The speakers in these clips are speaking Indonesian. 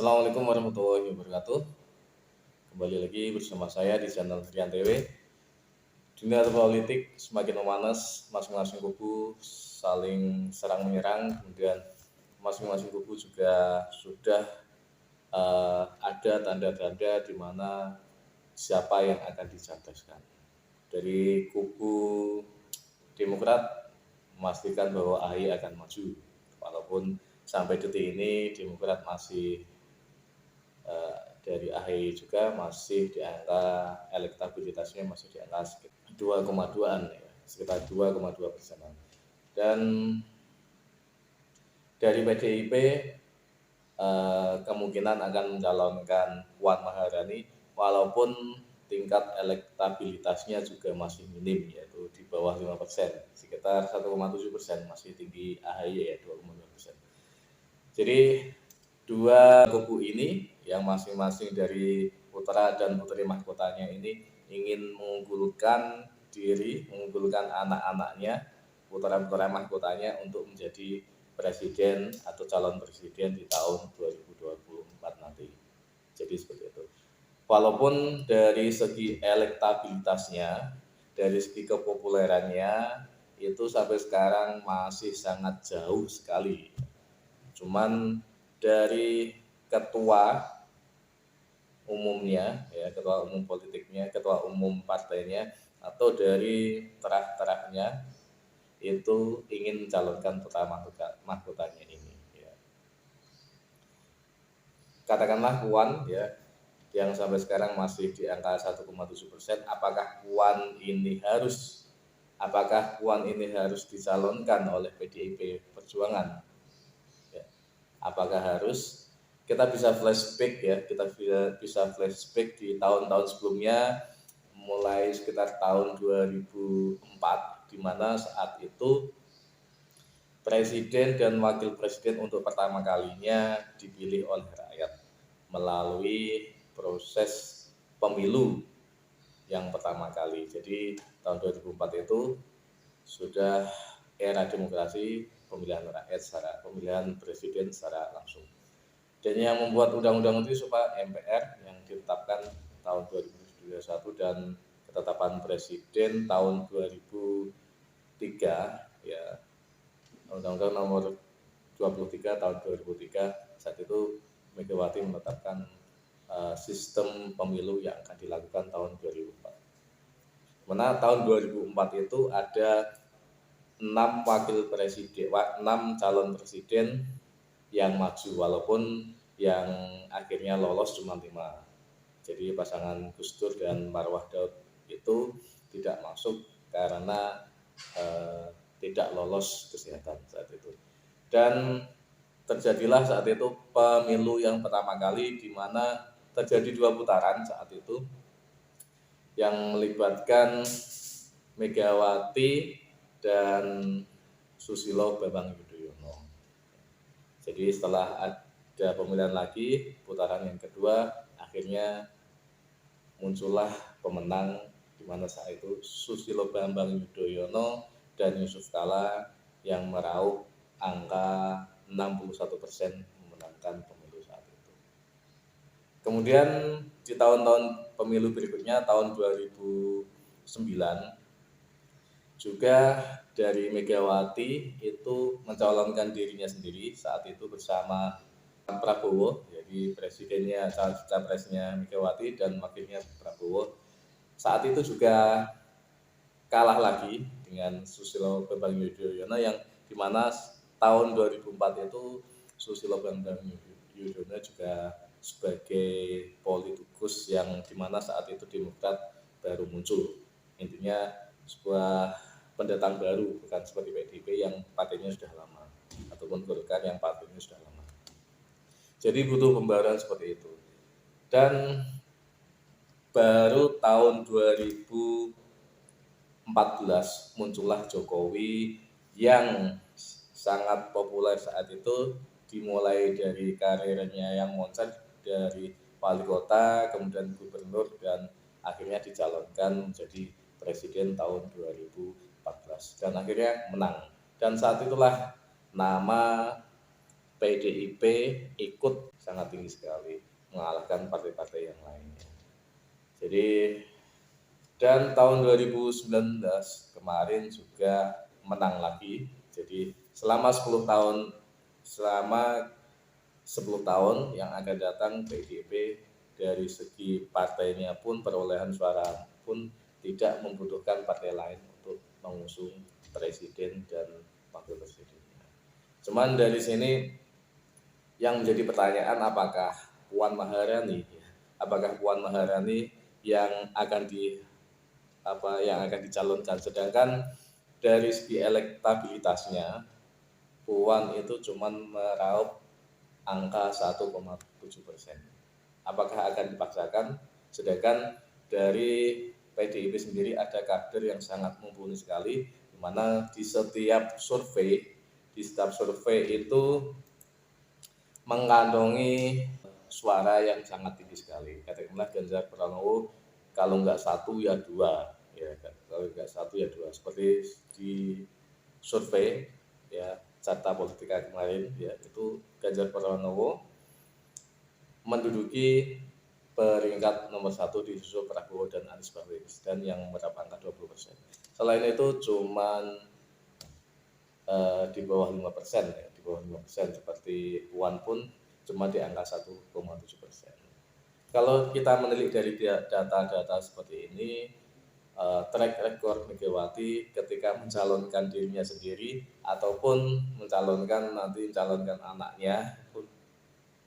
Assalamualaikum warahmatullahi wabarakatuh. Kembali lagi bersama saya di channel Rian TV. Dunia politik semakin memanas, masing-masing kubu saling serang menyerang, kemudian masing-masing kubu juga sudah ada tanda-tanda di mana siapa yang akan dicapreskan. Dari kubu Demokrat memastikan bahwa AHY akan maju, walaupun sampai detik ini Demokrat masih dari AHY juga masih di angka elektabilitasnya masih di angka sekitar 2,2-an ya, sekitar 2,2%. Dan dari PDIP kemungkinan akan mencalonkan Puan Maharani walaupun tingkat elektabilitasnya juga masih minim, yaitu di bawah 5%, sekitar 1,7%, masih tinggi AHY ya 2,2%. Jadi dua kubu ini yang masing-masing dari putra dan putri mahkotanya ini ingin mengunggulkan diri, mengunggulkan anak-anaknya, putra-putra mahkotanya untuk menjadi presiden atau calon presiden di tahun 2024 nanti. Jadi seperti itu. Walaupun dari segi elektabilitasnya, dari segi kepopulerannya itu sampai sekarang masih sangat jauh sekali. Cuman dari ketua umumnya ya, ketua umum politiknya, ketua umum partainya, atau dari terah-terahnya itu ingin mencalonkan putra mahkotanya ini ya. Katakanlah Puan ya, yang sampai sekarang masih di angka 1,7%, apakah Puan ini harus dicalonkan oleh PDIP Perjuangan? Ya. Apakah harus? Kita bisa flashback ya, bisa flashback di tahun-tahun sebelumnya, mulai sekitar tahun 2004, di mana saat itu presiden dan wakil presiden untuk pertama kalinya dipilih oleh rakyat melalui proses pemilu yang pertama kali. Jadi tahun 2004 itu sudah era demokrasi, pemilihan presiden secara langsung. Dan yang membuat undang-undang itu supaya MPR yang ditetapkan tahun 2021 dan ketetapan presiden tahun 2003 ya, Undang-Undang nomor 23 tahun 2003, saat itu Megawati menetapkan sistem pemilu yang akan dilakukan tahun 2004. Mana tahun 2004 itu ada 6 calon presiden yang maju, walaupun yang akhirnya lolos cuma 5. Jadi pasangan Gus Dur dan Marwah Daud itu tidak masuk karena tidak lolos kesehatan saat itu. Dan terjadilah saat itu pemilu yang pertama kali, di mana terjadi 2 putaran saat itu yang melibatkan Megawati dan Susilo Bambang Yudhoyono. Jadi setelah ada pemilihan lagi, putaran yang kedua, akhirnya muncullah pemenang, di mana saat itu Susilo Bambang Yudhoyono dan Yusuf Kala yang meraup angka 61% memenangkan pemilu saat itu. Kemudian di tahun-tahun pemilu berikutnya, tahun 2009, juga dari Megawati itu mencalonkan dirinya sendiri saat itu bersama Prabowo, jadi presidennya, capresnya Megawati dan wakilnya Prabowo. Saat itu juga kalah lagi dengan Susilo Bambang Yudhoyono, yang dimana tahun 2004 itu Susilo Bambang Yudhoyono juga sebagai politikus yang dimana saat itu Demokrat baru muncul. Intinya sebuah pendatang baru, bukan seperti PDIP yang partainya sudah lama, ataupun Golkar yang partainya sudah lama. Jadi butuh pembaruan seperti itu. Dan baru tahun 2014 muncullah Jokowi yang sangat populer saat itu, dimulai dari karirnya yang moncer dari wali kota, kemudian gubernur, dan akhirnya dicalonkan menjadi presiden tahun 2014 dan akhirnya menang. Dan saat itulah nama PDIP ikut sangat tinggi sekali, mengalahkan partai-partai yang lainnya. Jadi, dan tahun 2019 kemarin juga menang lagi. Jadi selama 10 tahun yang akan datang, PDIP dari segi partainya pun, perolehan suara pun tidak membutuhkan partai lain untuk mengusung presiden dan wakil presidennya. Cuman dari sini yang menjadi pertanyaan, apakah Puan Maharani yang akan dicalonkan, sedangkan dari segi elektabilitasnya Puan itu cuma meraup angka 1,7%. Apakah akan dipaksakan? Sedangkan dari PDIP sendiri ada kader yang sangat mumpuni sekali, di mana di setiap survei itu mengantongi suara yang sangat tinggi sekali. Katakanlah Ganjar Pranowo kalau nggak satu ya dua, seperti di survei ya Carta Politika kemarin ya, itu Ganjar Pranowo menduduki peringkat nomor 1 disusul Prabowo dan Anies Baswedan yang meraih angka 20%. Selain itu cuman di bawah 5%, ya, di bawah 5%, seperti Puan pun cuma di angka 1,7%. Kalau kita menilik dari data-data seperti ini, track record Megawati ketika mencalonkan dirinya sendiri ataupun mencalonkan anaknya pun,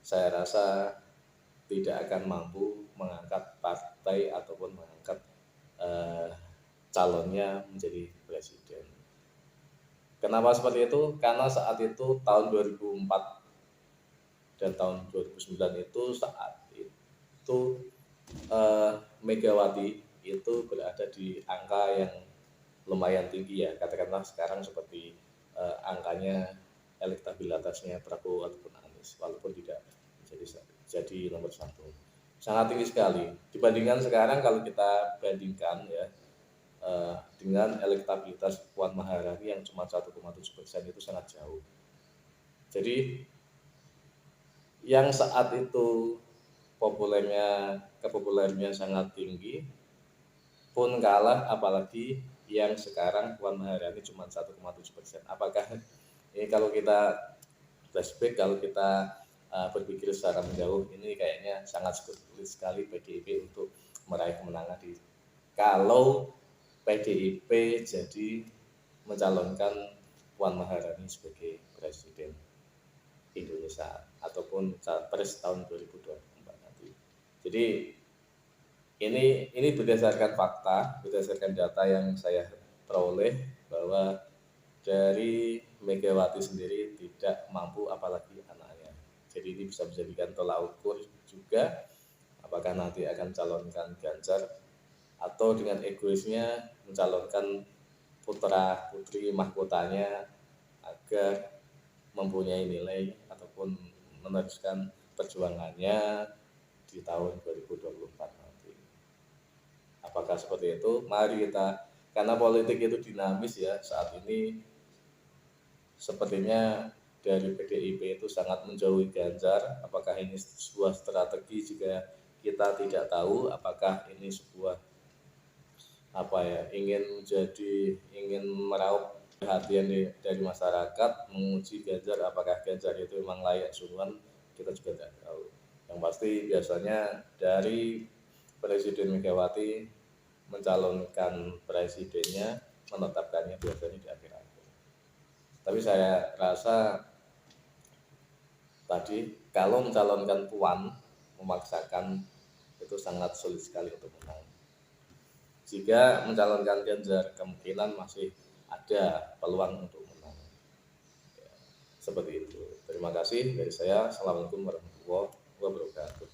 saya rasa tidak akan mampu mengangkat partai ataupun mengangkat calonnya menjadi presiden. Kenapa seperti itu? Karena saat itu tahun 2004 dan tahun 2009 itu Megawati itu berada di angka yang lumayan tinggi ya, katakanlah sekarang seperti angkanya elektabilitasnya Prabowo ataupun Anies, walaupun tidak jadi nomor 1, sangat tinggi sekali dibandingkan sekarang. Kalau kita bandingkan ya dengan elektabilitas Puan Maharani yang cuma 1,7%, itu sangat jauh. Jadi yang saat itu kepopulernya sangat tinggi pun kalah, apalagi yang sekarang Puan Maharani cuma 1,7%. Apakah ini, kalau kita flashback, kalau kita berpikir secara menjauh, ini kayaknya sangat sulit sekali PDIP untuk meraih kemenangan kalau PDIP jadi mencalonkan Puan Maharani sebagai presiden Indonesia ataupun capres tahun 2024 nanti. Jadi ini berdasarkan fakta, berdasarkan data yang saya peroleh, bahwa dari Megawati sendiri tidak mampu, apalagi anaknya. Jadi ini bisa menjadikan tolak ukur juga, apakah nanti akan calonkan Ganjar atau dengan egoisnya mencalonkan putra putri mahkotanya agar mempunyai nilai ataupun meneruskan perjuangannya di tahun 2024 nanti. Apakah seperti itu? Mari kita, karena politik itu dinamis ya, saat ini sepertinya dari PDIP itu sangat menjauhi Ganjar. Apakah ini sebuah strategi juga kita tidak tahu. Apakah ini sebuah ingin meraup perhatian dari masyarakat, menguji Ganjar, apakah Ganjar itu memang layak sungguhan, kita juga tidak tahu. Yang pasti biasanya dari Presiden Megawati mencalonkan presidennya, menetapkannya biasanya di akhir-akhir. Tapi saya rasa tadi kalau mencalonkan Puan, memaksakan, itu sangat sulit sekali untuk menang. Jika mencalonkan Ganjar, kemungkinan masih ada peluang untuk menang. Ya, seperti itu. Terima kasih dari saya. Assalamualaikum warahmatullahi wabarakatuh.